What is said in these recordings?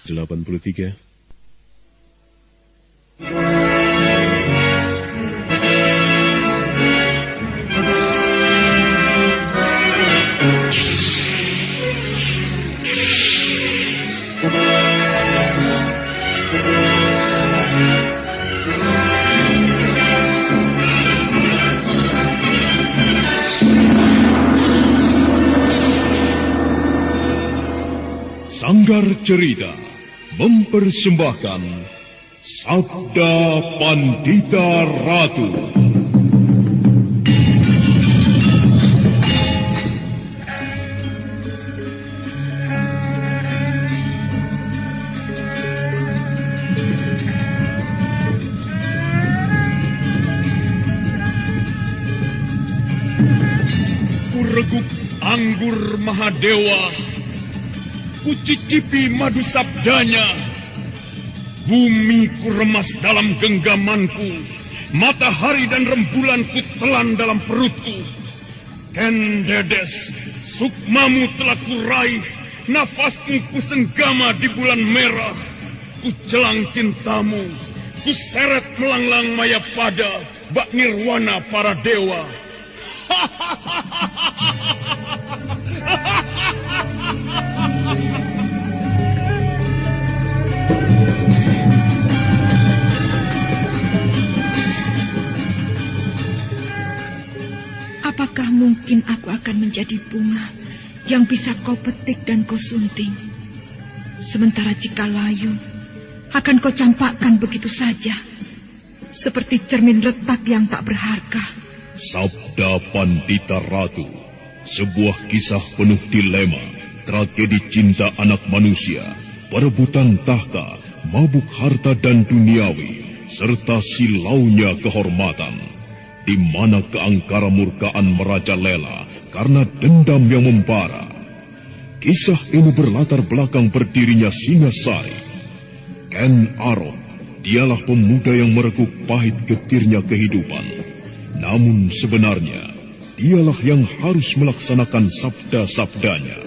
83. Sanggar Cerita mempersembahkan Sabda Pandita Ratu. Kureguk anggur Mahadewa, kucicipi madu sabdanya. Bumi ku remas dalam genggamanku, matahari dan rembulan ku telan dalam perutku. Ken Dedes, sukmamu telah kuraih, nafasmu ku senggama di bulan merah. Ku jelang cintamu, ku seret melanglang Mayapada, bak nirwana para dewa. Apakah mungkin aku akan menjadi bunga yang bisa kau petik dan kau sunting? Sementara jika layu, akan kau campakkan begitu saja, seperti cermin retak yang tak berharga. Sabda Pandita Ratu, sebuah kisah penuh dilema, tragedi cinta anak manusia, perebutan tahta, mabuk harta dan duniawi, serta silaunya kehormatan. Di mana keangkara murkaan merajalela karena dendam yang membara. Kisah ini berlatar belakang berdirinya Singasari. Ken Arok, dialah pemuda yang merekuk pahit getirnya kehidupan. Namun sebenarnya, dialah yang harus melaksanakan sabda-sabdanya.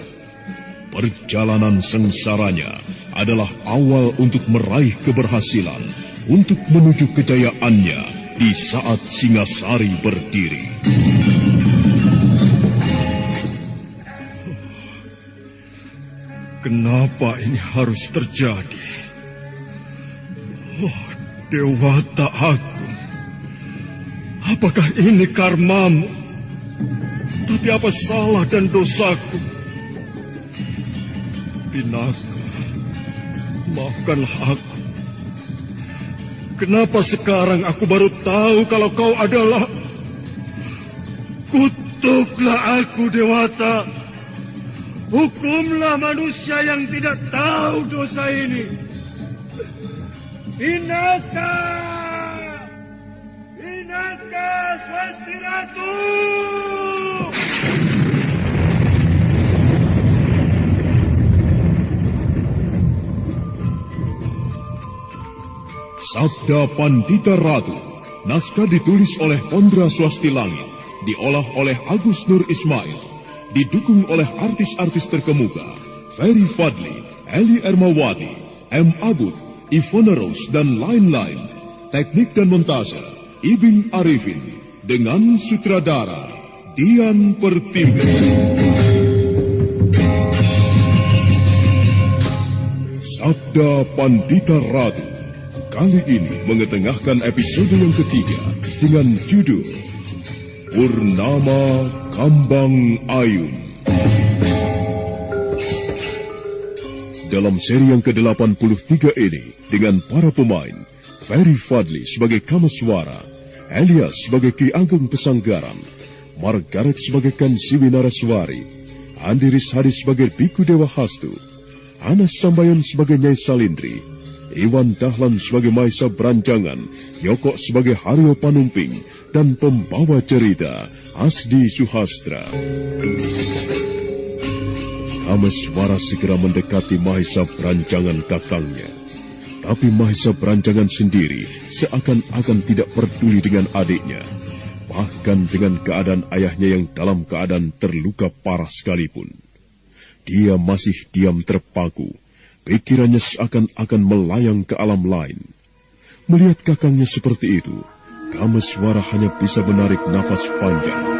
Perjalanan sengsaranya adalah awal untuk meraih keberhasilan, untuk menuju kejayaannya di saat Singasari berdiri. Kenapa ini harus terjadi? Oh, Dewata Agung, apakah ini karmamu? Tapi apa salah dan dosaku? Pinaka, maafkanlah aku. Kenapa sekarang aku baru tahu kalau kau adalah... Kutuklah aku, Dewata. Hukumlah manusia yang tidak tahu dosa ini. Pinaka! Pinaka Swasti Ratu! Sabda Pandita Ratu, naskah ditulis oleh Pondra Swasti Langit, diolah oleh Agus Nur Ismail, didukung oleh artis-artis terkemuka, Ferry Fadli, Eli Ermawati, M. Abud, Ivona Rose, dan lain-lain. Teknik dan montase, Ibing Arifin, dengan sutradara Dian Pertiwi. Sabda Pandita Ratu kali ini mengetengahkan episode yang ketiga dengan judul Purnama Kambang Ayun. Dalam seri yang ke-83 ini dengan para pemain Ferry Fadli sebagai Kamaswara, Elias sebagai Ki Ageng Pesanggaran, Margaret sebagai Kansiwi Naraswari, Andi Rishadi sebagai Biku Dewa Hastu, Anas Sambayan sebagai Nyai Salindri, Iwan Dahlan sebagai Maisa Branjangan, Yoko sebagai Haryo Panumping, dan pembawa cerita Asdi Suhastra. Kamaswara segera mendekati Mahesa Branjangan kakangnya. Tapi Mahesa Branjangan sendiri seakan-akan tidak peduli dengan adiknya. Bahkan dengan keadaan ayahnya yang dalam keadaan terluka parah sekalipun. Dia masih diam terpaku Pikirannya seakan-akan melayang ke alam lain. Melihat kakangnya seperti itu, Kameswara hanya bisa menarik nafas panjang.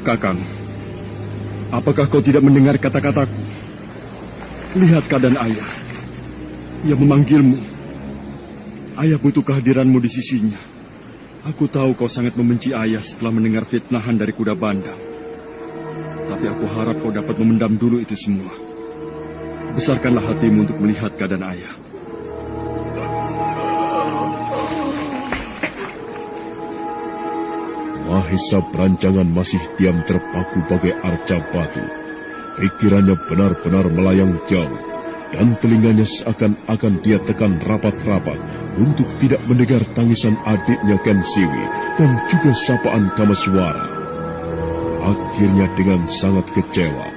Kakang, apakah kau tidak mendengar kata-kataku? Lihat keadaan ayah. Ia memanggilmu. Ayah butuh kehadiranmu di sisinya. Aku tahu kau sangat membenci ayah setelah mendengar fitnahan dari kuda bandang. Tapi aku harap kau dapat memendam dulu itu semua. Besarkanlah hatimu untuk melihat keadaan ayah. Mahesa Berancangan masih diam terpaku bagai arca batu. Pikirannya benar-benar melayang jauh, dan telinganya seakan-akan dia tekan rapat-rapat untuk tidak mendengar tangisan adiknya Ken Siwi dan juga sapaan Kameswara. Akhirnya dengan sangat kecewa,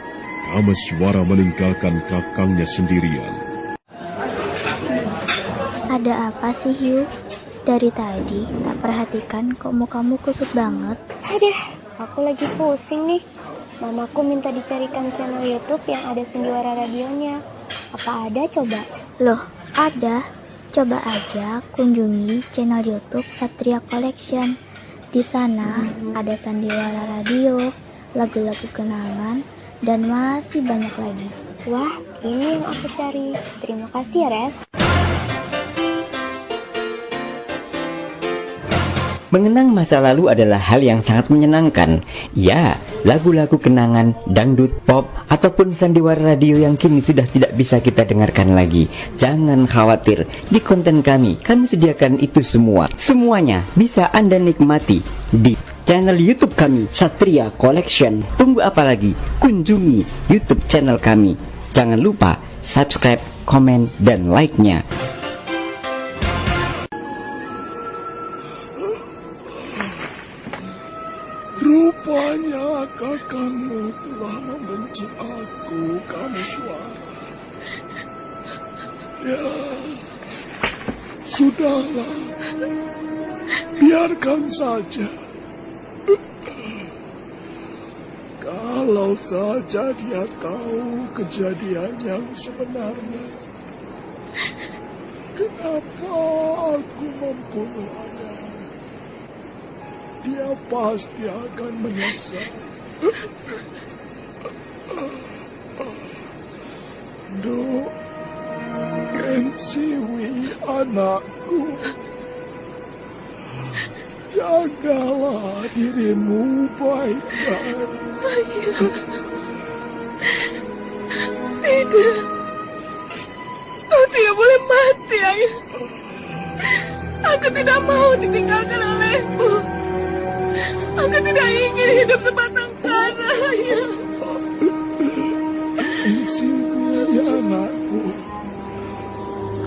Kameswara meninggalkan kakangnya sendirian. Ada apa sih, Yu? Dari tadi tak perhatikan kok mukamu kusut banget. Aduh, aku lagi pusing nih. Mamaku minta dicarikan channel YouTube yang ada sendiwara radionya. Apa ada coba? Loh, ada. Coba aja kunjungi channel YouTube Satria Collection. Di sana ada sandiwara radio, lagu-lagu kenangan, dan masih banyak lagi. Wah, ini yang aku cari. Terima kasih ya, Res. Mengenang masa lalu adalah hal yang sangat menyenangkan. Ya, lagu-lagu kenangan, dangdut, pop, ataupun sandiwara radio yang kini sudah tidak bisa kita dengarkan lagi. Jangan khawatir, di konten kami sediakan itu semua. Semuanya bisa Anda nikmati di channel YouTube kami, Satria Collection. Tunggu apa lagi? Kunjungi YouTube channel kami. Jangan lupa subscribe, komen, dan like-nya. Rupanya kakangmu telah membenci aku, Kameswara. Ya, sudahlah. Biarkan saja. Kalau saja dia tahu kejadian yang sebenarnya. Kenapa aku membunuh ayah? Dia pasti akan menyesal. Duh, Ken Siwi anakku, jagalah dirimu baik-baik. Tidak, kau tidak boleh mati, Ayah. Aku tidak mau ditinggalkan olehmu. Aku tidak ingin hidup sebatang kara, Ayah. Siwi anakku,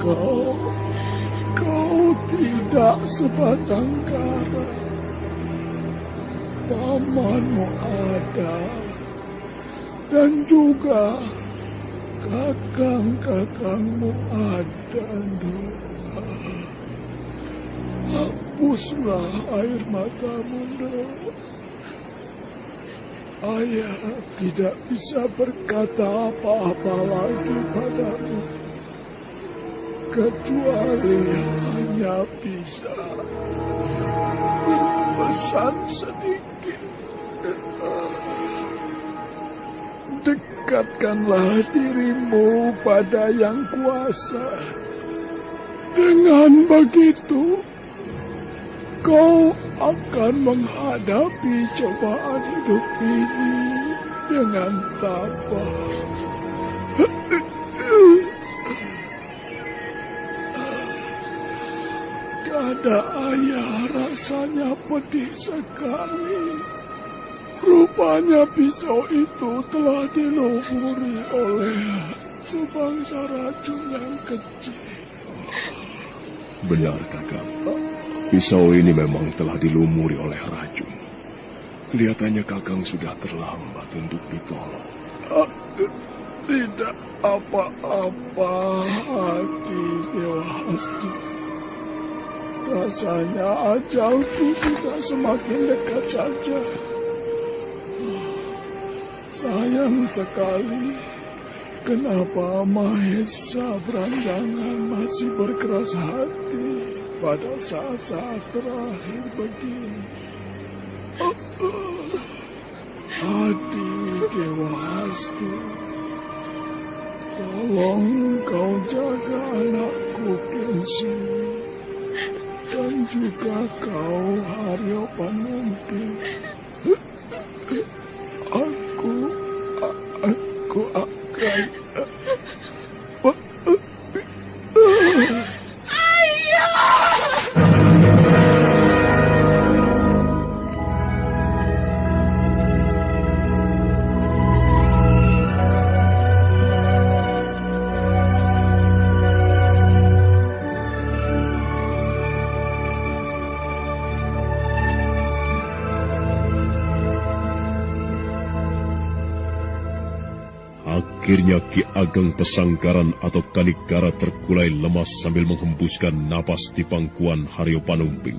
kau tidak sebatang kara. Pamanmu ada, dan juga kakang-kakangmu ada. Hapuslah air matamu, Nduk. Ayah tidak bisa berkata apa-apa lagi padamu, kecuali hanya bisa berpesan sedikit. Dekatkanlah dirimu pada Yang Kuasa. Dengan begitu, kau akan menghadapi cobaan hidup ini dengan tabah. Dada ayah rasanya pedih sekali. Rupanya pisau itu telah dilumuri oleh sebangsa racun yang kecil. Benar, Kakang. Pisau ini memang telah dilumuri oleh racun. Kelihatannya Kakang sudah terlambat untuk ditolong. Tidak apa-apa, hati Dewa Hastu. Rasanya ajalku sudah semakin dekat saja. Sayang sekali, kenapa Mahesa Beranjangan masih berkeras hati pada saat-saat terakhir begini. Hati Dewa Hastu, tolong kau jaga anakku Kensiwi, dan juga kau Haryo Panumping. Aku akan... Akhirnya Ki Ageng Pesanggaran atau Kanigara terkulai lemas sambil menghembuskan napas di pangkuan Haryo Panumping.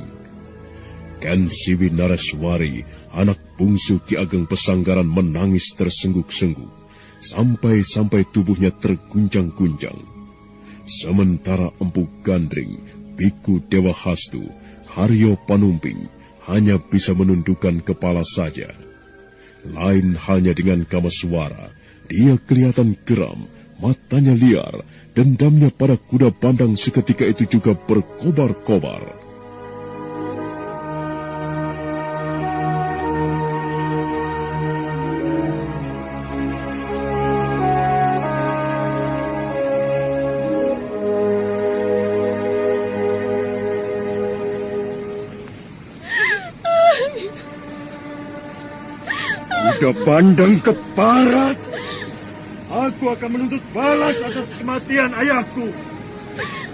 Kensiwi Nareswari, anak bungsu Ki Ageng Pesanggaran, menangis tersengguk-sengguk, sampai-sampai tubuhnya terguncang-guncang. Sementara Empu Gandring, biku Dewa Hastu, Haryo Panumping, hanya bisa menundukkan kepala saja. Lain halnya dengan Kamaswara, dia kelihatan geram, matanya liar, dendamnya pada kuda bandang seketika itu juga berkobar-kobar. Kuda bandang keparat. Aku akan menuntut balas atas kematian ayahku.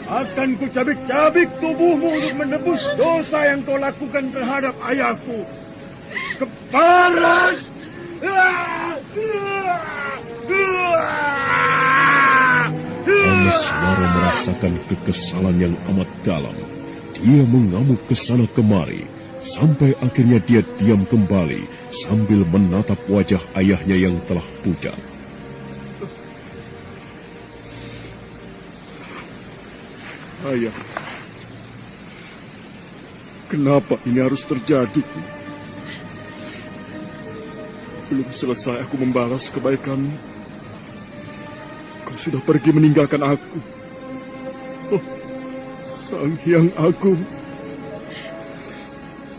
Akan kucabik-cabik tubuhmu untuk menebus dosa yang kau lakukan terhadap ayahku. Keparat! Kamaswara merasakan kekesalan yang amat dalam. Dia mengamuk ke sana kemari, sampai akhirnya dia diam kembali sambil menatap wajah ayahnya yang telah pucat. Ayah, kenapa ini harus terjadi? Belum selesai aku membalas kebaikanmu, kau sudah pergi meninggalkan aku. Oh, Sang Hyang Agung,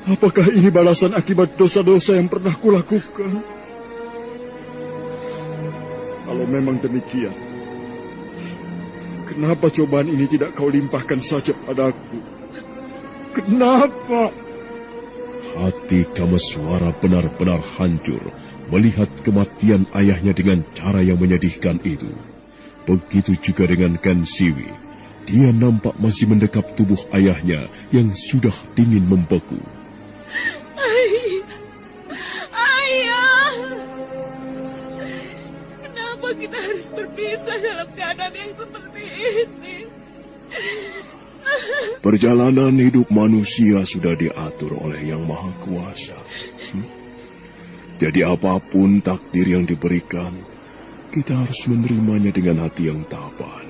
apakah ini balasan akibat dosa-dosa yang pernah kulakukan? Kalau memang demikian, kenapa cobaan ini tidak kau limpahkan saja padaku? Kenapa? Hati Kamaswara benar-benar hancur melihat kematian ayahnya dengan cara yang menyedihkan itu. Begitu juga dengan Kensiwi. Dia nampak masih mendekap tubuh ayahnya yang sudah dingin membeku. Ayah! Kenapa kita harus berpisah dalam keadaan yang seperti ini? Perjalanan hidup manusia sudah diatur oleh Yang Maha Kuasa. Jadi apapun takdir yang diberikan, kita harus menerimanya dengan hati yang tabah.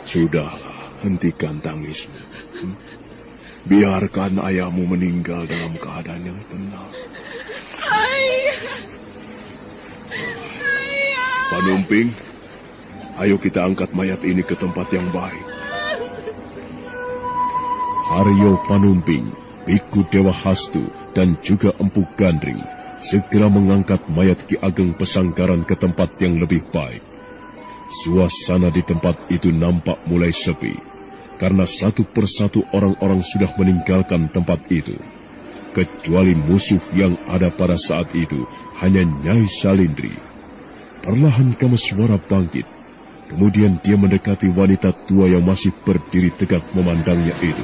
Sudahlah, hentikan tangismu. Biarkan ayahmu meninggal dalam keadaan yang tenang. Ayah! Panumping, ayo kita angkat mayat ini ke tempat yang baik. Haryo Panumping, biku Dewa Hastu, dan juga Empu Gandring segera mengangkat mayat Ki Ageng Pesanggaran ke tempat yang lebih baik. Suasana di tempat itu nampak mulai sepi, karena satu persatu orang-orang sudah meninggalkan tempat itu. Kecuali musuh yang ada pada saat itu hanya Nyai Salindri. Perlahan Kameswara bangkit. Kemudian dia mendekati wanita tua yang masih berdiri tegak memandangnya itu.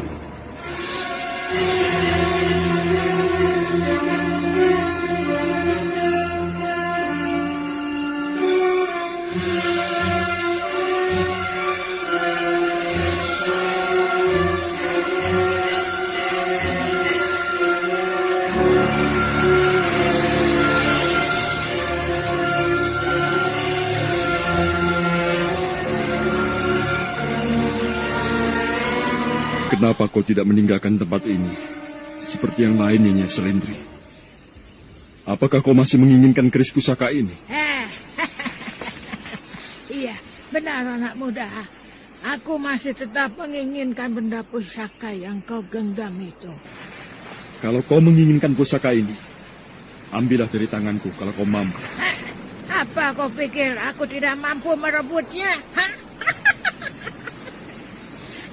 Kenapa kau tidak meninggalkan tempat ini seperti yang lainnya, Nyai Selendri? Apakah kau masih menginginkan keris pusaka ini? Iya, benar anak muda. Aku masih tetap menginginkan benda pusaka yang kau genggam itu. Kalau kau menginginkan pusaka ini, ambillah dari tanganku kalau kau mampu. Apa kau pikir aku tidak mampu merebutnya?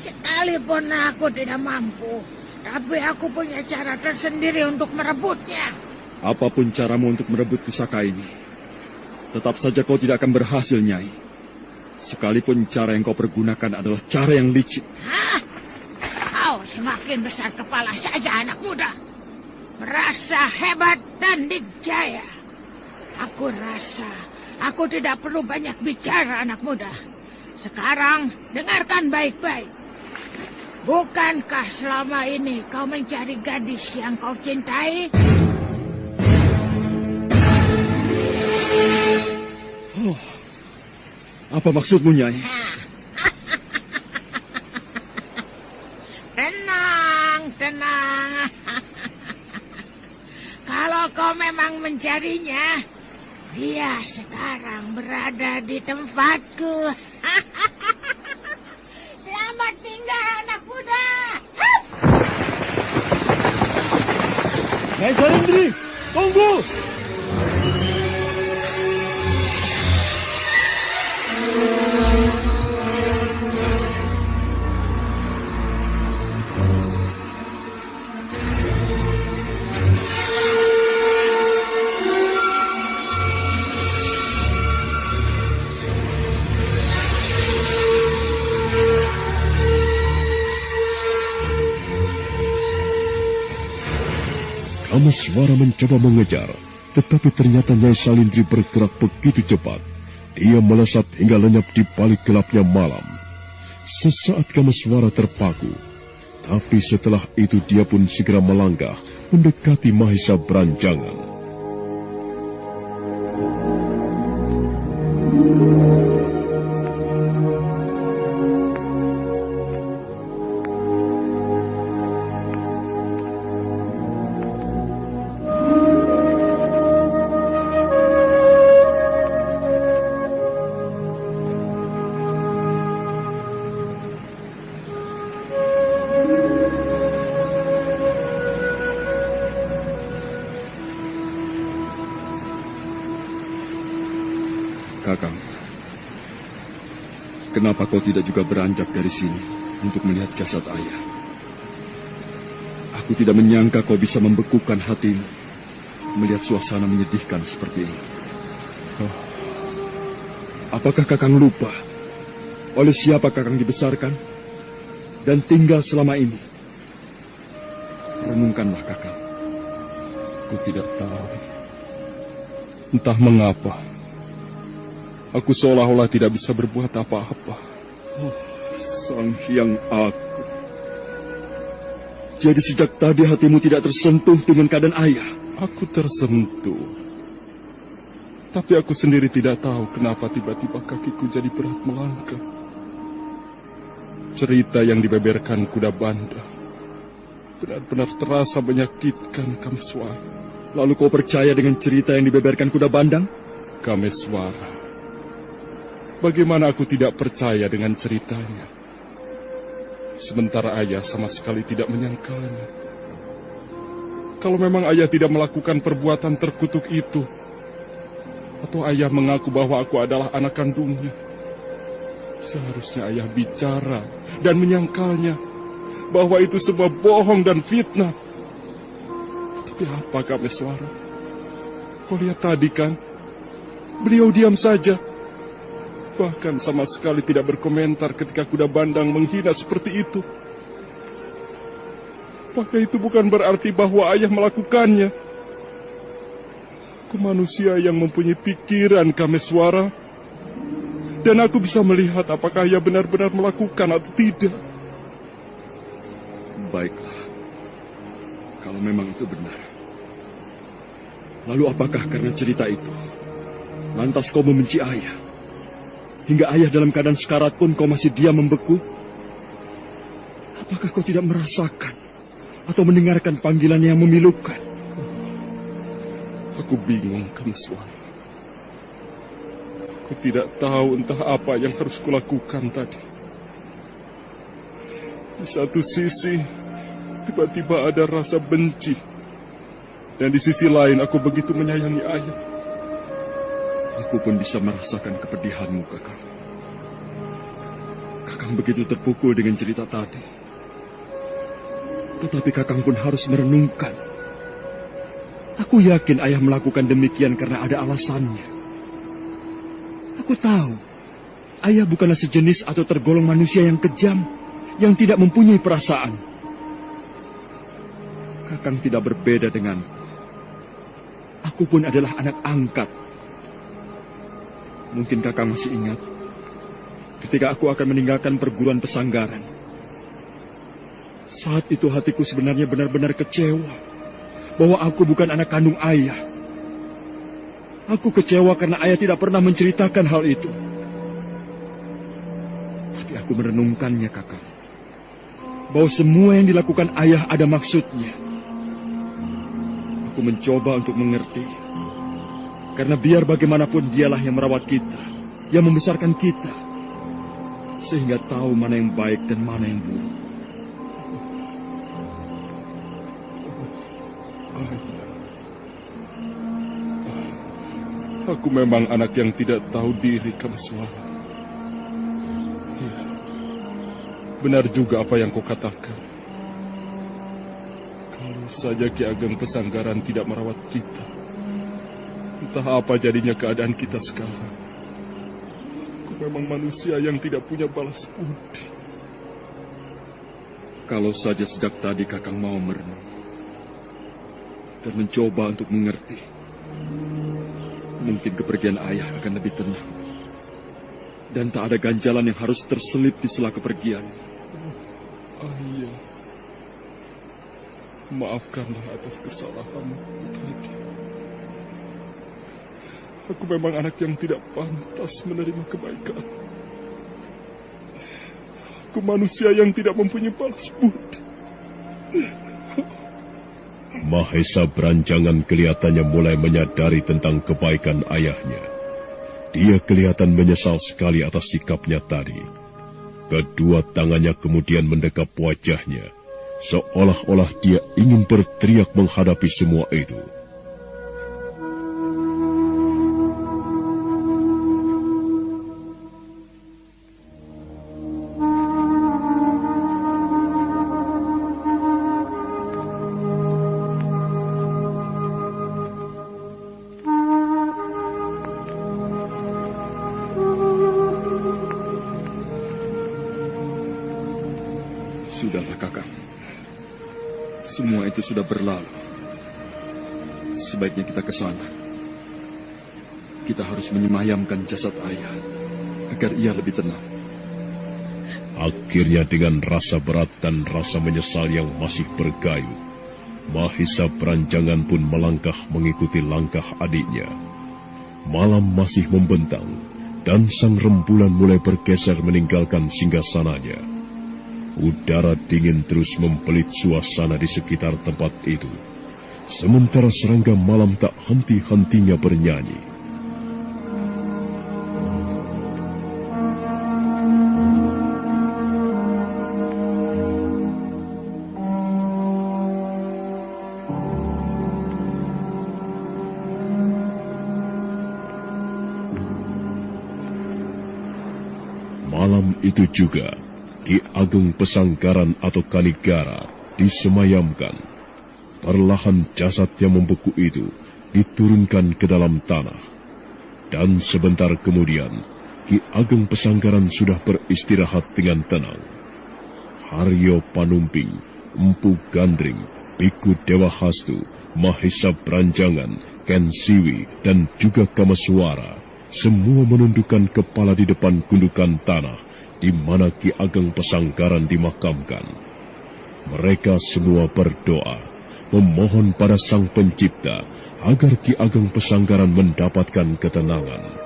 Sekalipun aku tidak mampu, tapi aku punya cara tersendiri untuk merebutnya. Apapun caramu untuk merebut pusaka ini, tetap saja kau tidak akan berhasil, Nyai. Sekalipun cara yang kau pergunakan adalah cara yang licik. Kau semakin besar kepala saja, anak muda. Merasa hebat dan dikjaya. Aku rasa aku tidak perlu banyak bicara, anak muda. Sekarang dengarkan baik-baik. Bukankah selama ini kau mencari gadis yang kau cintai? Apa maksudmu, Nyai? Tenang. Kalau kau memang mencarinya, dia sekarang berada di tempatku. Selamat tinggal, anak muda. Nyai Selendri, tunggu! Kameswara mencoba mengejar, tetapi ternyata Nyai Salindri bergerak begitu cepat. Dia melesat hingga lenyap di balik gelapnya malam. Sesaat Kameswara terpaku, tapi setelah itu dia pun segera melangkah mendekati Mahesa Beranjangan. Kakang, kenapa kau tidak juga beranjak dari sini untuk melihat jasad ayah? Aku tidak menyangka kau bisa membekukan hatimu melihat suasana menyedihkan seperti ini. Apakah Kakang lupa oleh siapa Kakang dibesarkan dan tinggal selama ini? Renungkanlah, Kakang. Aku tidak tahu. Entah mengapa, aku seolah-olah tidak bisa berbuat apa-apa. Sang Hyang Aku. Jadi sejak tadi hatimu tidak tersentuh dengan keadaan ayah? Aku tersentuh. Tapi aku sendiri tidak tahu kenapa tiba-tiba kakiku jadi berat melangkah. Cerita yang dibeberkan kuda banda benar-benar terasa menyakitkan, Kameswara. Lalu kau percaya dengan cerita yang dibeberkan kuda bandang? Kameswara, bagaimana aku tidak percaya dengan ceritanya? Sementara ayah sama sekali tidak menyangkalnya. Kalau memang ayah tidak melakukan perbuatan terkutuk itu, atau ayah mengaku bahwa aku adalah anak kandungnya, seharusnya ayah bicara dan menyangkalnya bahwa itu semua bohong dan fitnah. Tapi apa, Kameswara? Kau lihat tadi kan? Beliau diam saja. Bahkan sama sekali tidak berkomentar ketika kuda bandang menghina seperti itu. Apakah itu bukan berarti bahwa ayah melakukannya? Aku manusia yang mempunyai pikiran, Kameswara. Dan aku bisa melihat apakah ayah benar-benar melakukan atau tidak. Baiklah. Kalau memang itu benar. Lalu apakah karena cerita itu, lantas kau membenci ayah? Hingga ayah dalam keadaan sekarat pun kau masih diam membeku? Apakah kau tidak merasakan atau mendengarkan panggilan yang memilukan? Aku bingung, Kameswara. Aku tidak tahu entah apa yang harus kulakukan tadi. Di satu sisi, tiba-tiba ada rasa benci. Dan di sisi lain, aku begitu menyayangi ayah. Aku pun bisa merasakan kepedihanmu, Kakang. Kakang begitu terpukul dengan cerita tadi. Tetapi Kakang pun harus merenungkan. Aku yakin ayah melakukan demikian karena ada alasannya. Aku tahu, ayah bukanlah sejenis atau tergolong manusia yang kejam, yang tidak mempunyai perasaan. Kakang tidak berbeda denganku. Aku pun adalah anak angkat. Mungkin Kakang masih ingat, ketika aku akan meninggalkan perguruan pesanggaran. Saat itu hatiku sebenarnya benar-benar kecewa bahwa aku bukan anak kandung ayah. Aku kecewa karena ayah tidak pernah menceritakan hal itu. Tapi aku merenungkannya, Kakang, bahwa semua yang dilakukan ayah ada maksudnya. Aku mencoba untuk mengerti, karena biar bagaimanapun dialah yang merawat kita, yang membesarkan kita, sehingga tahu mana yang baik dan mana yang buruk. Aku memang anak yang tidak tahu diri, Kameswara. Ya, benar juga apa yang kau katakan. Kalau saja Ki Ageng Pesanggaran tidak merawat kita, entah apa jadinya keadaan kita sekarang. Aku memang manusia yang tidak punya balas budi. Kalau saja sejak tadi Kakang mau merenung dan mencoba untuk mengerti, mungkin kepergian ayah akan lebih tenang. Dan tak ada ganjalan yang harus terselip di sela kepergian. Ayah, maafkanlah atas kesalahanmu tadi. Aku memang anak yang tidak pantas menerima kebaikan. Aku manusia yang tidak mempunyai balas budi. Mahesa Beranjangan kelihatannya mulai menyadari tentang kebaikan ayahnya. Dia kelihatan menyesal sekali atas sikapnya tadi. Kedua tangannya kemudian mendekap wajahnya, seolah-olah dia ingin berteriak menghadapi semua itu. Sudahlah, Kakang. Semua itu sudah berlalu. Sebaiknya kita ke sana. Kita harus menyemayamkan jasad ayah agar ia lebih tenang. Akhirnya dengan rasa berat dan rasa menyesal yang masih bergayut, Mahesa Beranjangan pun melangkah mengikuti langkah adiknya. Malam masih membentang dan sang rembulan mulai bergeser meninggalkan singgasananya. Udara dingin terus mempelit suasana di sekitar tempat itu, sementara serangga malam tak henti-hentinya bernyanyi. Malam itu juga, Ki Ageng Pesanggaran atau Kanigara disemayamkan. Perlahan jasad yang membeku itu diturunkan ke dalam tanah. Dan sebentar kemudian, Ki Ageng Pesanggaran sudah beristirahat dengan tenang. Haryo Panumping, Empu Gandring, Biku Dewa Hastu, Mahesa Branjangan, Ken Siwi, dan juga Kamaswara, semua menundukkan kepala di depan gundukan tanah di mana Ki Ageng Pesanggaran dimakamkan. Mereka semua berdoa, memohon pada Sang Pencipta agar Ki Ageng Pesanggaran mendapatkan ketenangan.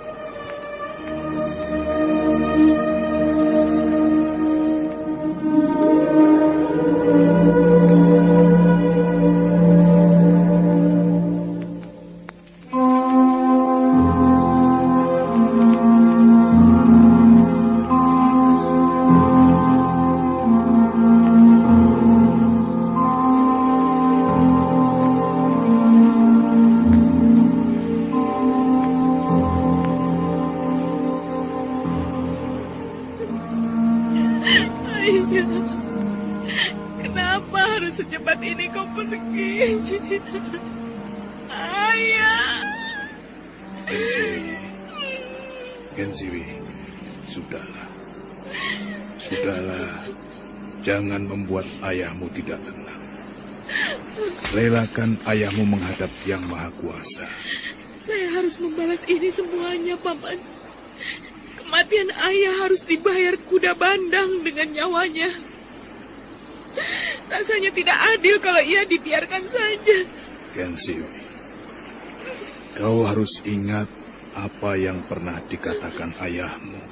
Jangan membuat ayahmu tidak tenang. Relakan ayahmu menghadap Yang Maha Kuasa. Saya harus membalas ini semuanya, Paman. Kematian ayah harus dibayar kuda bandang dengan nyawanya. Rasanya tidak adil kalau ia dibiarkan saja. Ken Siwi, kau harus ingat apa yang pernah dikatakan ayahmu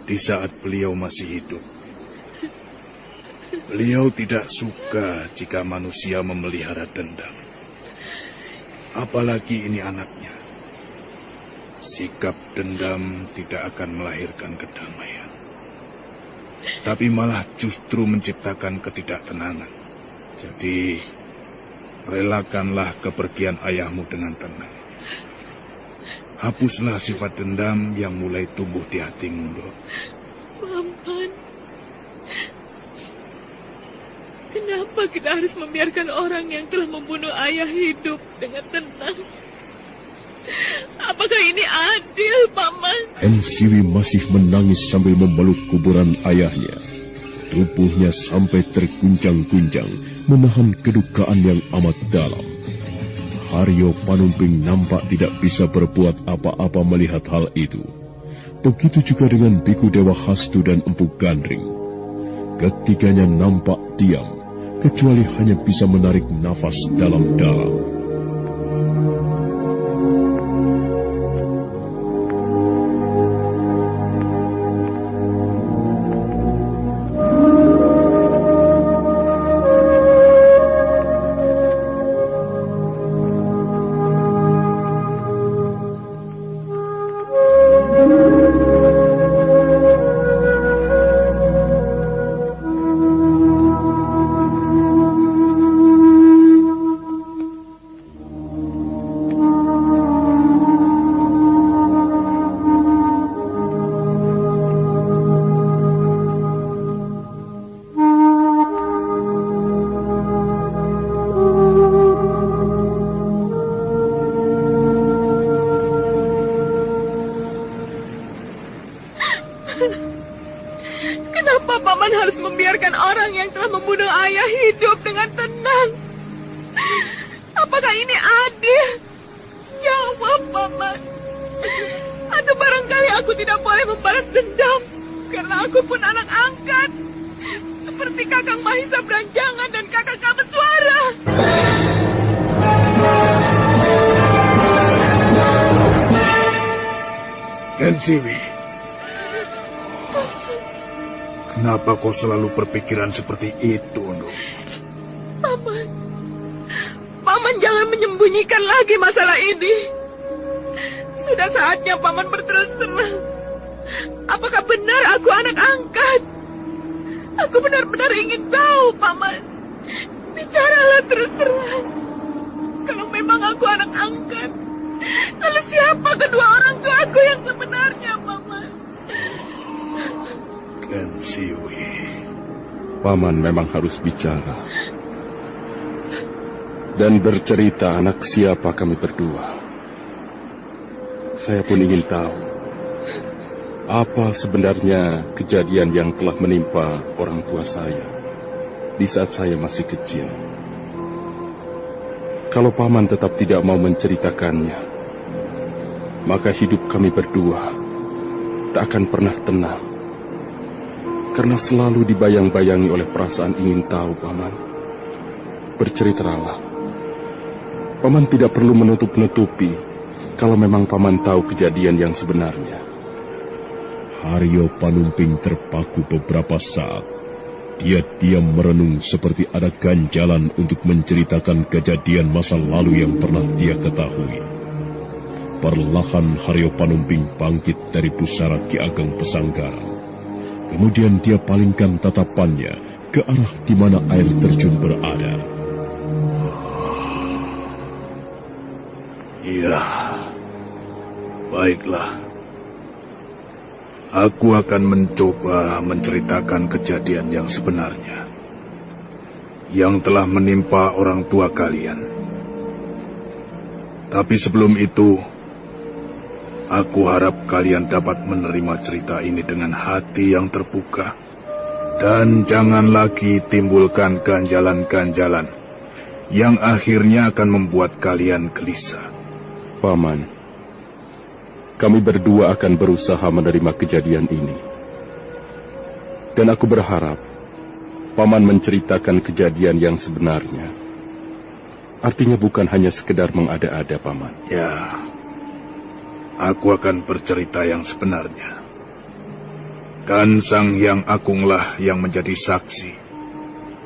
di saat beliau masih hidup. Beliau tidak suka jika manusia memelihara dendam. Apalagi ini anaknya. Sikap dendam tidak akan melahirkan kedamaian, tapi malah justru menciptakan ketidaktenangan. Jadi, relakanlah kepergian ayahmu dengan tenang. Hapuslah sifat dendam yang mulai tumbuh di hatimu, Ndok. Paman, kenapa kita harus membiarkan orang yang telah membunuh ayah hidup dengan tenang? Apakah ini adil, Paman? Siwi masih menangis sambil memeluk kuburan ayahnya. Tubuhnya sampai terguncang-guncang, menahan kedukaan yang amat dalam. Haryo Panumping nampak tidak bisa berbuat apa-apa melihat hal itu. Begitu juga dengan Biku Dewa Hastu dan Empu Gandring. Ketiganya nampak diam, kecuali hanya bisa menarik nafas dalam-dalam. Kenapa Paman harus membiarkan orang yang telah membunuh ayah hidup dengan tenang? Apakah ini adil? Jawab, Paman. Atau barangkali aku tidak boleh membalas dendam karena aku pun anak angkat, seperti Kakang Mahesa Branjangan dan Kakang Kamaswara. Ken Siwi, kenapa kau selalu berpikiran seperti itu, Ndok? Paman jangan menyembunyikan lagi masalah ini. Sudah saatnya Paman berterus terang. Apakah benar aku anak angkat? Aku benar-benar ingin tahu, Paman. Bicaralah terus terang. Kalau memang aku anak angkat, lalu siapa kedua orang tuaku yang sebenarnya, Paman? Ken Siwi, Paman memang harus bicara dan bercerita anak siapa kami berdua. Saya pun ingin tahu apa sebenarnya kejadian yang telah menimpa orang tua saya di saat saya masih kecil. Kalau Paman tetap tidak mau menceritakannya, maka hidup kami berdua tak akan pernah tenang. Karena selalu dibayang-bayangi oleh perasaan ingin tahu, Paman. Berceritalah. Paman tidak perlu menutup-nutupi kalau memang Paman tahu kejadian yang sebenarnya. Haryo Panumping terpaku beberapa saat. Dia diam merenung seperti ada ganjalan untuk menceritakan kejadian masa lalu yang pernah dia ketahui. Perlahan Haryo Panumping bangkit dari pusara Ki Ageng Pesanggaran. Kemudian dia palingkan tatapannya ke arah di mana air terjun berada. Iya, baiklah. Aku akan mencoba menceritakan kejadian yang sebenarnya yang telah menimpa orang tua kalian. Tapi sebelum itu, aku harap kalian dapat menerima cerita ini dengan hati yang terbuka. Dan jangan lagi timbulkan ganjalan-ganjalan yang akhirnya akan membuat kalian gelisah. Paman, kami berdua akan berusaha menerima kejadian ini. Dan aku berharap Paman menceritakan kejadian yang sebenarnya. Artinya bukan hanya sekedar mengada-ada, Paman. Ya, aku akan bercerita yang sebenarnya. Kan Sang Hyang Agunglah yang menjadi saksi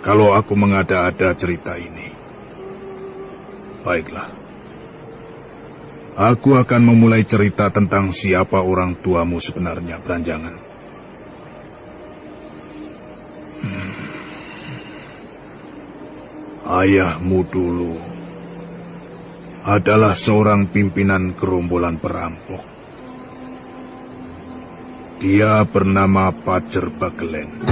kalau aku mengada-ada cerita ini. Baiklah. Aku akan memulai cerita tentang siapa orang tuamu sebenarnya, Beranjangan. Ayahmu dulu adalah seorang pimpinan gerombolan perampok. Dia bernama Pajer Bagelen.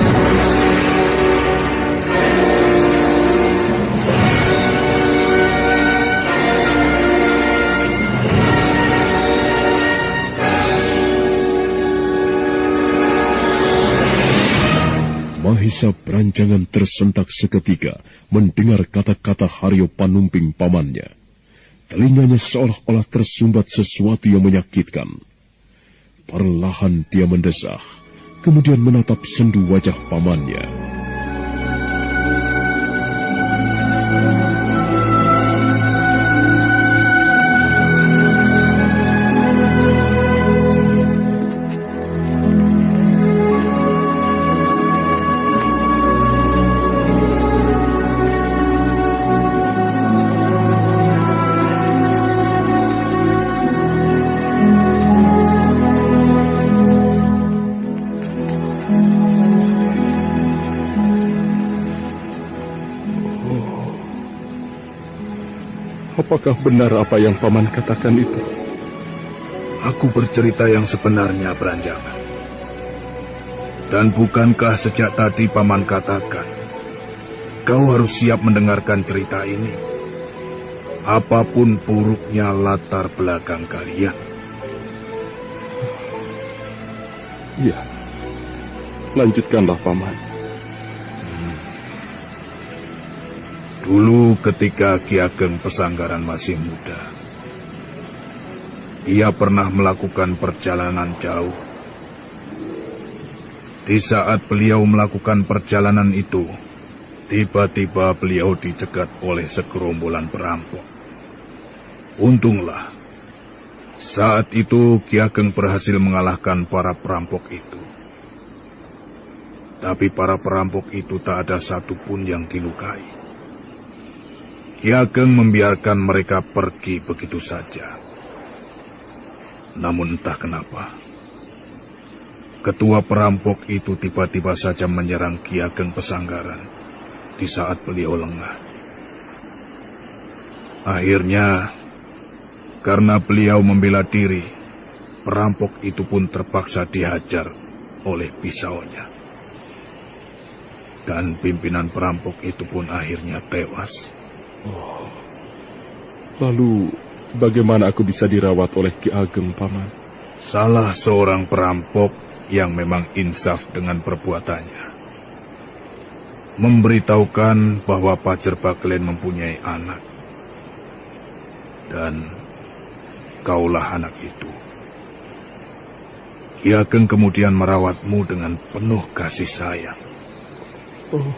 Mahisa Beranjangan tersentak seketika mendengar kata-kata Haryo Panumping pamannya. Telinganya seolah-olah tersumbat sesuatu yang menyakitkan. Perlahan dia mendesah, kemudian menatap sendu wajah pamannya. Apakah benar apa yang Paman katakan itu? Aku bercerita yang sebenarnya, Beranjangan. Dan bukankah sejak tadi Paman katakan, kau harus siap mendengarkan cerita ini, apapun buruknya latar belakang kalian? Iya, lanjutkanlah, Paman. Dulu ketika Ki Ageng Pesanggaran masih muda, ia pernah melakukan perjalanan jauh. Di saat beliau melakukan perjalanan itu, tiba-tiba beliau dicegat oleh segerombolan perampok. Untunglah, saat itu Ki Ageng berhasil mengalahkan para perampok itu. Tapi para perampok itu tak ada satupun yang dilukai. Ki Ageng membiarkan mereka pergi begitu saja. Namun entah kenapa, ketua perampok itu tiba-tiba saja menyerang Ki Ageng Pesanggaran di saat beliau lengah. Akhirnya, karena beliau membela diri, perampok itu pun terpaksa dihajar oleh pisaunya. Dan pimpinan perampok itu pun akhirnya tewas. Oh, lalu Bagaimana aku bisa dirawat oleh Ki Ageng, Paman? Salah seorang perampok yang memang insaf dengan perbuatannya memberitahukan bahwa Pacer Baklen mempunyai anak. Dan kaulah anak itu. Ki Ageng kemudian merawatmu dengan penuh kasih sayang. Oh,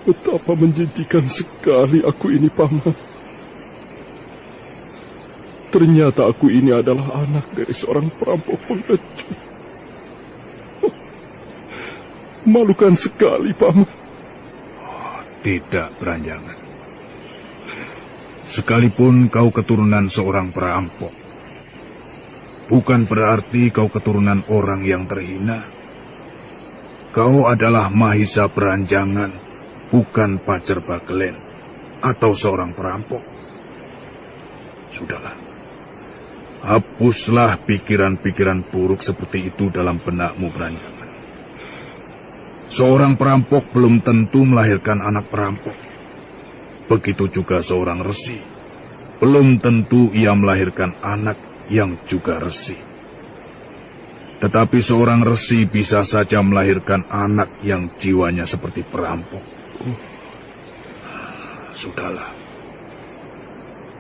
betapa menjijikan sekali aku ini, Paman. Ternyata aku ini adalah anak dari seorang perampok pengecut. Malukan sekali, Paman. Oh, tidak, Beranjangan. Sekalipun kau keturunan seorang perampok, bukan berarti kau keturunan orang yang terhina. Kau adalah Mahisa Beranjangan, bukan Pacer Baklen atau seorang perampok. Sudahlah, hapuslah pikiran-pikiran buruk seperti itu dalam benakmu, Beranjangan. Seorang perampok belum tentu melahirkan anak perampok. Begitu juga seorang resi, belum tentu ia melahirkan anak yang juga resi. Tetapi seorang resi bisa saja melahirkan anak yang jiwanya seperti perampok. Sudahlah.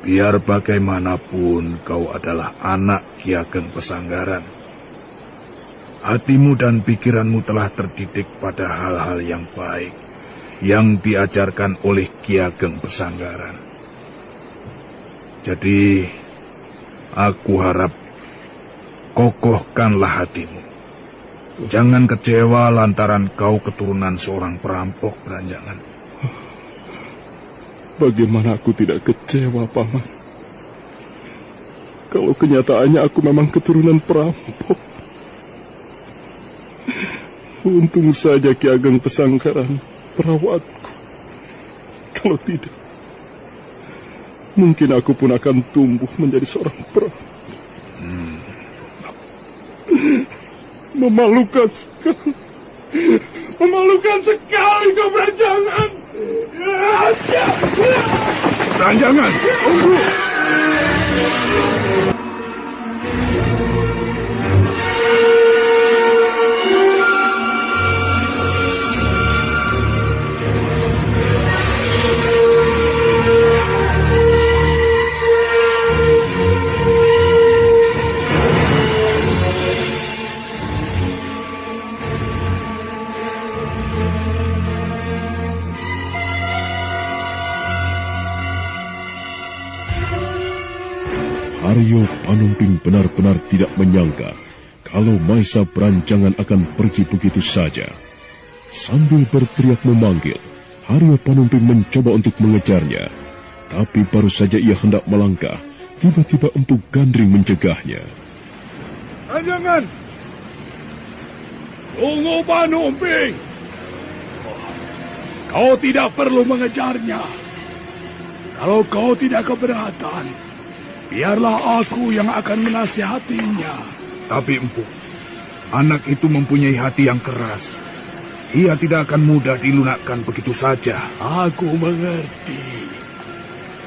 Biar bagaimanapun kau adalah anak Ki Ageng Pesanggaran. Hatimu dan pikiranmu telah terdidik pada hal-hal yang baik yang diajarkan oleh Ki Ageng Pesanggaran. Jadi, aku harap kokohkanlah hatimu. Jangan kecewa lantaran kau keturunan seorang perampok, Beranjangan. Bagaimana aku tidak kecewa, Paman? Kalau kenyataannya aku memang keturunan perampok. Untung saja Ki Ageng Pesanggaran merawatku. Kalau tidak, mungkin aku pun akan tumbuh menjadi seorang perampok. Memalukan sekali. Memalukan sekali kau, Beranjangan. Beranjangan, tunggu. Aryo Panumping benar-benar tidak menyangka kalau Mahisa Beranjangan akan pergi begitu saja. Sambil berteriak memanggil, Aryo Panumping mencoba untuk mengejarnya. Tapi baru saja ia hendak melangkah, tiba-tiba Empu Gandring mencegahnya. Beranjangan! Tunggu, Panumping! Kau tidak perlu mengejarnya. Kalau kau tidak keberatan, biarlah aku yang akan menasihatinya. Tapi Empu, anak itu mempunyai hati yang keras. Ia tidak akan mudah dilunakkan begitu saja. Aku mengerti.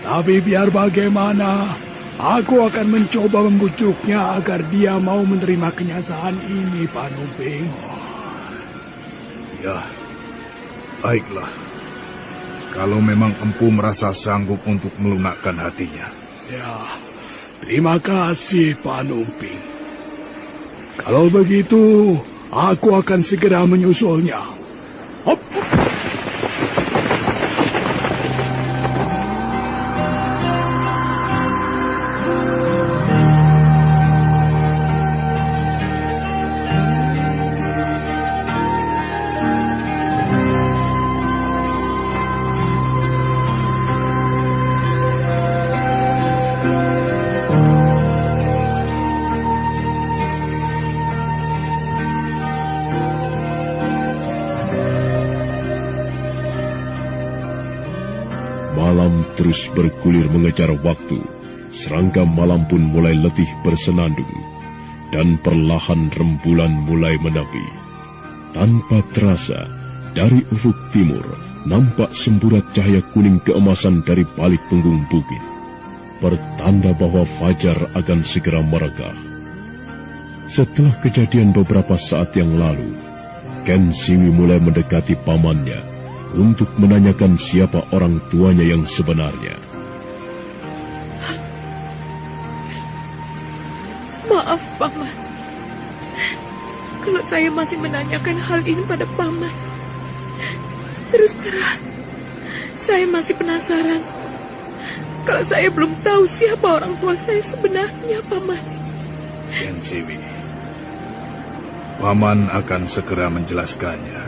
Tapi biar bagaimana, aku akan mencoba membujuknya agar dia mau menerima kenyataan ini, Panumping. Ya, baiklah. Kalau memang Empu merasa sanggup untuk melunakkan hatinya. Ya, terima kasih, Panumping. Kalau begitu, aku akan segera menyusulnya. Hop. Malam terus bergulir mengejar waktu. Serangga malam pun mulai letih bersenandung. Dan perlahan rembulan mulai menepi. Tanpa terasa, dari ufuk timur nampak semburat cahaya kuning keemasan dari balik punggung bukit. pertanda bahwa fajar akan segera merekah. Setelah kejadian beberapa saat yang lalu, Ken Siwi mulai mendekati pamannya untuk menanyakan siapa orang tuanya yang sebenarnya. Maaf, Paman. Kalau saya masih menanyakan hal ini pada Paman. Terus terang, saya masih penasaran. Kalau saya belum tahu siapa orang tua saya sebenarnya, Paman. Ken Siwi, Paman akan segera menjelaskannya.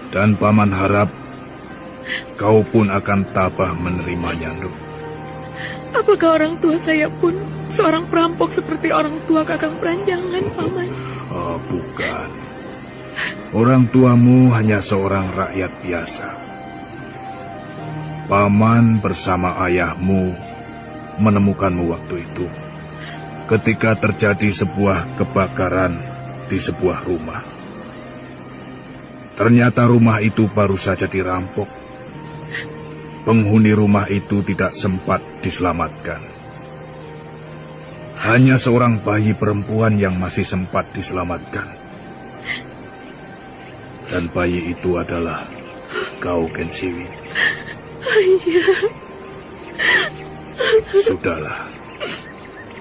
Dan Paman harap kau pun akan tabah menerimanya, Nduk. Apakah orang tua saya pun seorang perampok seperti orang tua Kakang Pranjangan, Paman? Oh, bukan. Orang tuamu hanya seorang rakyat biasa. Paman bersama ayahmu menemukanmu waktu itu ketika terjadi sebuah kebakaran di sebuah rumah. Ternyata rumah itu baru saja dirampok. Penghuni rumah itu tidak sempat diselamatkan. Hanya seorang bayi perempuan yang masih sempat diselamatkan. Dan bayi itu adalah kau, Ken Siwi. Ayah.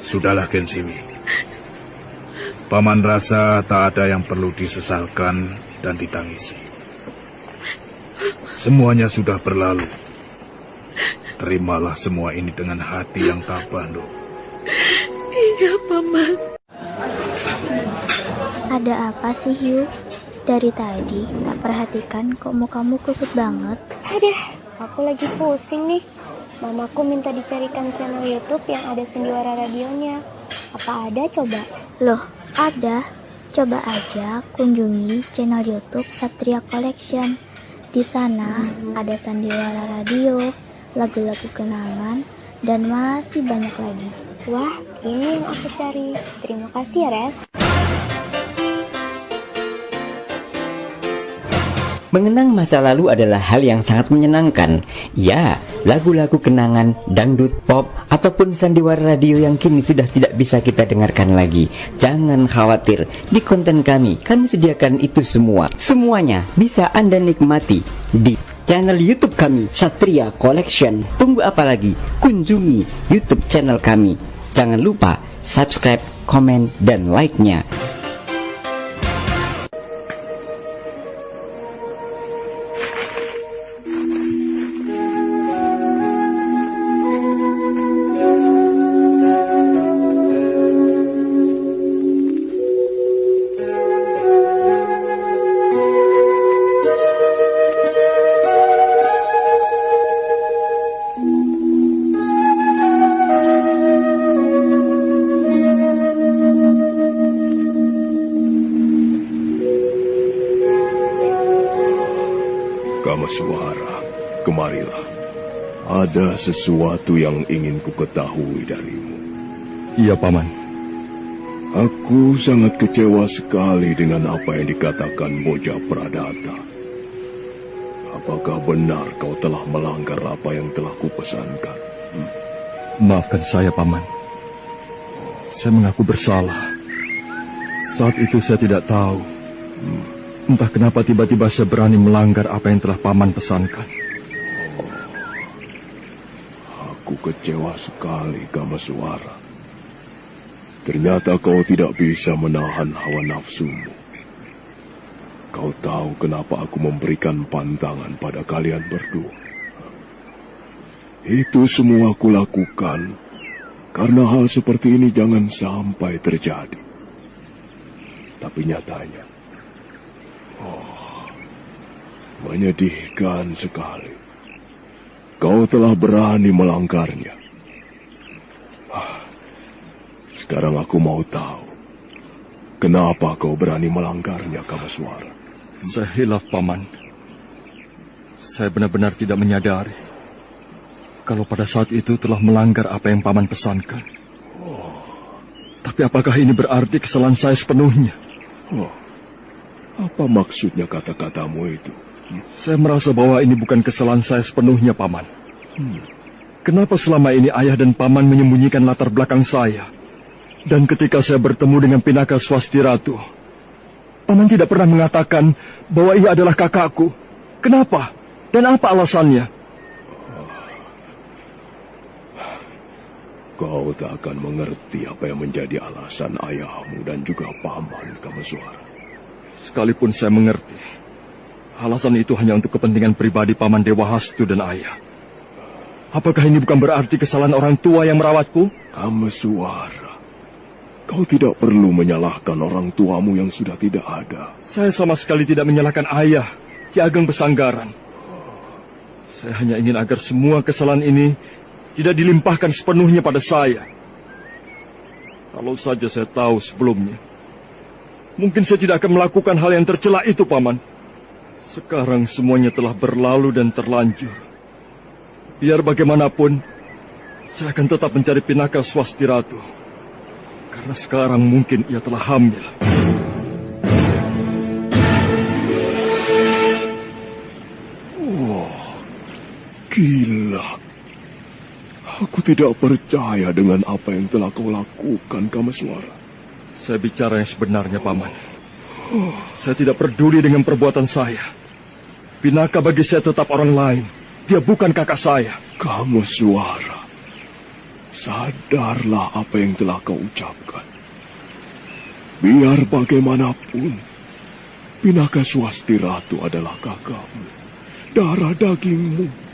Sudahlah, Ken Siwi. Paman rasa tak ada yang perlu disesalkan dan ditangisi. Semuanya sudah berlalu. Terimalah semua ini dengan hati yang tabah, Nduk. Iya, Paman. Ada apa sih, Yu? Dari tadi tak perhatikan kok mukamu kusut banget. Aduh, aku lagi pusing nih. Mamaku minta dicarikan channel YouTube yang ada sendiwara radionya. Apa ada coba? Loh, ada. Coba aja kunjungi channel YouTube Satria Collection. Di sana ada sandiwara radio, lagu-lagu kenangan, dan masih banyak lagi. Wah, ini yang aku cari. Terima kasih ya, Res. Mengenang masa lalu adalah hal yang sangat menyenangkan. Ya, lagu-lagu kenangan, dangdut, pop, ataupun sandiwara radio yang kini sudah tidak bisa kita dengarkan lagi. Jangan khawatir, di konten kami sediakan itu semua. Semuanya bisa Anda nikmati di channel YouTube kami, Satria Collection. Tunggu apa lagi? Kunjungi YouTube channel kami. Jangan lupa subscribe, komen, dan like-nya. Kamaswara, kemarilah. Ada sesuatu yang ingin ku ketahui darimu. Iya, Paman. Aku sangat kecewa sekali dengan apa yang dikatakan Boja Pradata. Apakah benar kau telah melanggar apa yang telah kupesankan? Maafkan saya, Paman. Saya mengaku bersalah. Saat itu saya tidak tahu. Entah kenapa tiba-tiba saya berani melanggar apa yang telah Paman pesankan. Aku kecewa sekali, Kamaswara. Ternyata kau tidak bisa menahan hawa nafsumu. Kau tahu kenapa aku memberikan pantangan pada kalian berdua. Itu semua aku lakukan karena hal seperti ini jangan sampai terjadi. Tapi nyatanya, menyedihkan sekali. Kau telah berani melanggarnya. Sekarang aku mau tahu, kenapa kau berani melanggarnya, Kamaswara? Saya hilaf, Paman. Saya benar-benar tidak menyadari kalau pada saat itu telah melanggar apa yang Paman pesankan. Tapi apakah ini berarti kesalahan saya sepenuhnya? Apa maksudnya kata-katamu itu? Saya merasa bahwa ini bukan kesalahan saya sepenuhnya, Paman. kenapa selama ini ayah dan paman menyembunyikan latar belakang saya? Dan ketika saya bertemu dengan Pinaka Swasti Ratu, paman tidak pernah mengatakan bahwa ia adalah kakakku. Kenapa? Dan apa alasannya? Kau tak akan mengerti apa yang menjadi alasan ayahmu dan juga paman Kameswara. Sekalipun saya mengerti, alasan itu hanya untuk kepentingan pribadi paman Dewa Hastu dan ayah. Apakah ini bukan berarti kesalahan orang tua yang merawatku? Kameswara, kau tidak perlu menyalahkan orang tuamu yang sudah tidak ada. Saya sama sekali tidak menyalahkan ayah, Ki Ageng Pesanggaran. Saya hanya ingin agar semua kesalahan ini tidak dilimpahkan sepenuhnya pada saya. Kalau saja saya tahu sebelumnya, mungkin saya tidak akan melakukan hal yang tercela itu, Paman. Sekarang semuanya telah berlalu dan terlanjur. Biar bagaimanapun, saya akan tetap mencari Pinaka Swasti Ratu. Karena sekarang mungkin ia telah hamil. Wah, gila. Aku tidak percaya dengan apa yang telah kau lakukan, Kameswara. Saya bicara yang sebenarnya, Paman. Saya tidak peduli dengan perbuatan saya. Pinaka bagi saya tetap orang lain. Dia bukan kakak saya. Kameswara, sadarlah apa yang telah kau ucapkan. Biar bagaimanapun, Pinaka Swasti Ratu adalah kakakmu, darah dagingmu.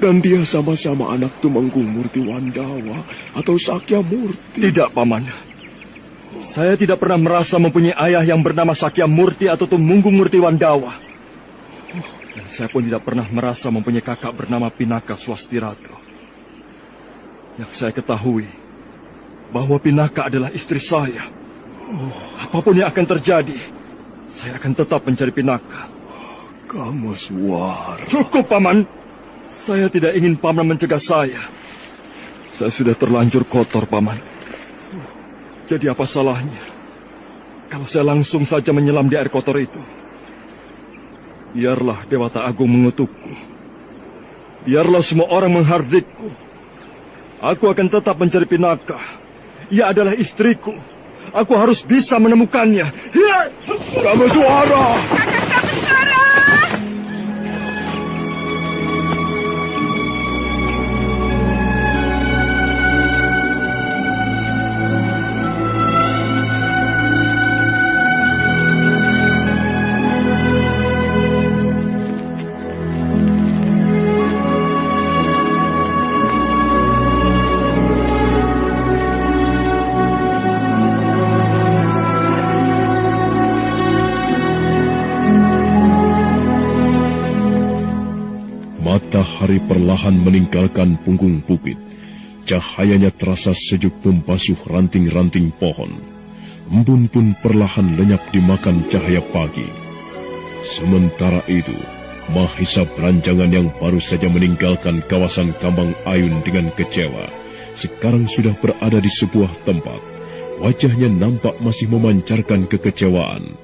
Dan dia sama-sama anak Tumenggung Murti Wandawa atau Sakya Murti. Tidak, Paman. Saya tidak pernah merasa mempunyai ayah yang bernama Sakya Murti atau Tumenggung Murti Wandawa. Dan saya pun tidak pernah merasa mempunyai kakak bernama Pinaka Swasti Ratu. Yang saya ketahui, bahwa Pinaka adalah istri saya. Apapun yang akan terjadi, saya akan tetap mencari Pinaka. Kameswara. Cukup, Paman. Saya tidak ingin Paman mencegah saya. Saya sudah terlanjur kotor, Paman. Jadi apa salahnya kalau saya langsung saja menyelam di air kotor itu? Biarlah Dewata Agung mengutukku. Biarlah semua orang menghardikku. Aku akan tetap mencari Pinaka. Ia adalah istriku. Aku harus bisa menemukannya. Kameswara! Matahari perlahan meninggalkan punggung bukit. Cahayanya terasa sejuk membasuh ranting-ranting pohon. Embun pun perlahan lenyap dimakan cahaya pagi. Sementara itu, Mahisa Beranjangan yang baru saja meninggalkan kawasan Kambang Ayun dengan kecewa, sekarang sudah berada di sebuah tempat. Wajahnya nampak masih memancarkan kekecewaan.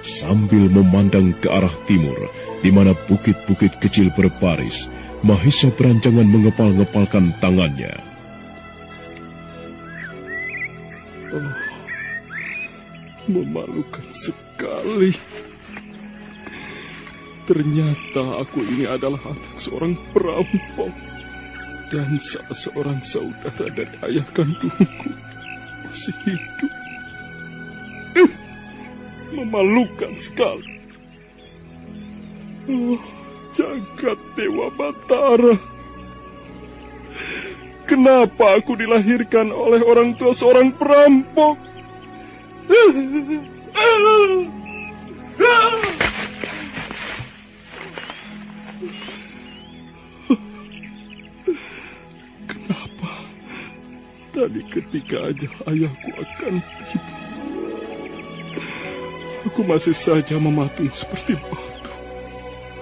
Sambil memandang ke arah timur, di mana bukit-bukit kecil berbaris, Mahisa Beranjangan mengepal-ngepalkan tangannya. Oh, memalukan sekali. Ternyata aku ini adalah anak seorang perampok dan salah seorang saudara dan ayah kandungku masih hidup. Memalukan sekali. Oh, jagat Dewa Batara. Kenapa aku dilahirkan oleh orang tua seorang perampok? Kenapa tadi ketika ajal ayahku akan tiba, aku masih saja mematung seperti batu.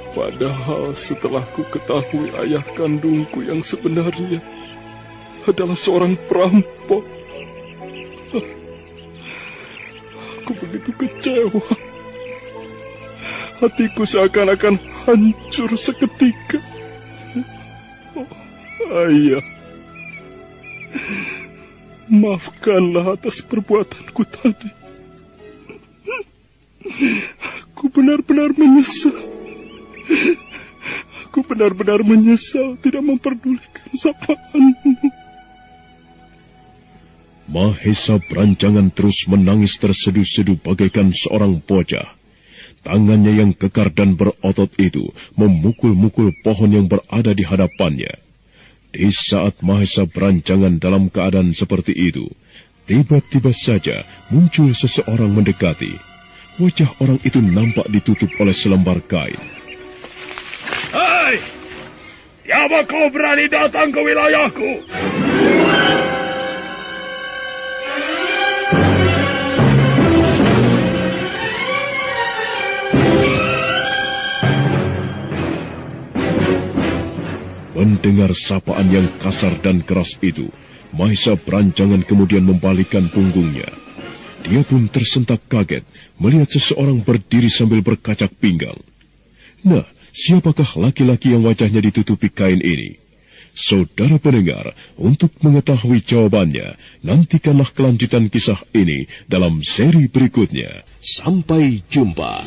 Padahal setelah ku ketahui ayah kandungku yang sebenarnya adalah seorang perampok, aku begitu kecewa. Hatiku seakan-akan hancur seketika. Ayah, maafkanlah atas perbuatanku tadi. Aku benar-benar menyesal. Aku benar-benar menyesal tidak memperdulikan sapaanmu. Mahesa Branjangan terus menangis terseduh-seduh bagaikan seorang bocah. Tangannya yang kekar dan berotot itu memukul-mukul pohon yang berada di hadapannya. Di saat Mahesa Branjangan dalam keadaan seperti itu, tiba-tiba saja muncul seseorang mendekati. Wajah orang itu nampak ditutup oleh selembar kain. Hei! Siapa kau berani datang ke wilayahku? Mendengar sapaan yang kasar dan keras itu, Mahesa Branjangan kemudian membalikkan punggungnya. Dia pun tersentak kaget melihat seseorang berdiri sambil berkacak pinggang. Nah, siapakah laki-laki yang wajahnya ditutupi kain ini? Saudara pendengar, untuk mengetahui jawabannya, nantikanlah kelanjutan kisah ini dalam seri berikutnya. Sampai jumpa.